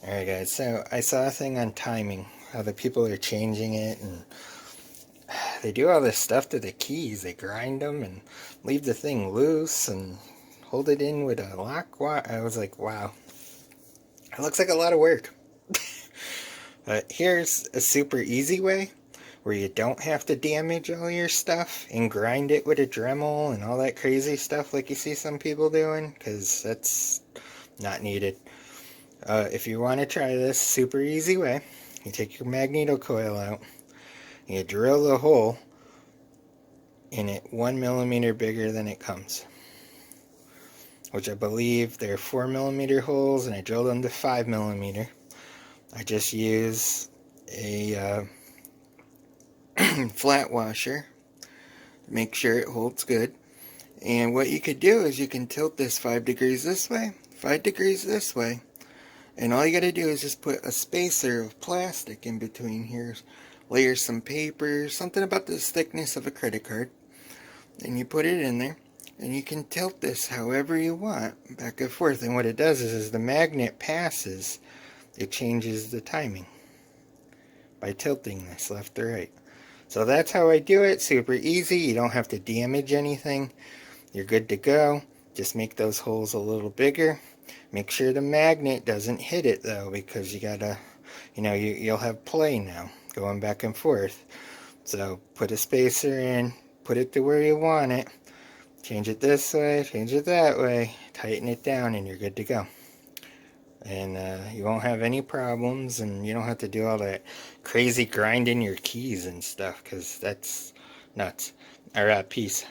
Alright guys, so I saw a thing on timing, how the people are changing it, and they do all this stuff to the keys. They grind them and leave the thing loose and hold it in with a lock. I was like, wow, it looks like a lot of work. But here's a super easy way where you don't have to damage all your stuff and grind it with a Dremel and all that crazy stuff like you see some people doing, because that's not needed. If you want to try this super easy way, you take your magneto coil out, and you drill the hole in it 1 millimeter bigger than it comes, which I believe they're 4 millimeter holes, and I drilled them to 5 millimeter. I just use a flat washer to make sure it holds good. And what you could do is you can tilt this 5 degrees this way, 5 degrees this way, and all you got to do is just put a spacer of plastic in between here, layer some paper, something about the thickness of a credit card, and you put it in there, and you can tilt this however you want, back and forth. And what it does is as the magnet passes, it changes the timing by tilting this left to right. So that's how I do it. Super easy. You don't have to damage anything. You're good to go. Just make those holes a little bigger. Make sure the magnet doesn't hit it though, because you gotta, you'll have play now going back and forth. So put a spacer in, put it to where you want it, change it this way, change it that way, tighten it down, and you're good to go. And you won't have any problems, and you don't have to do all that crazy grinding your keys and stuff, because that's nuts. Alright, peace.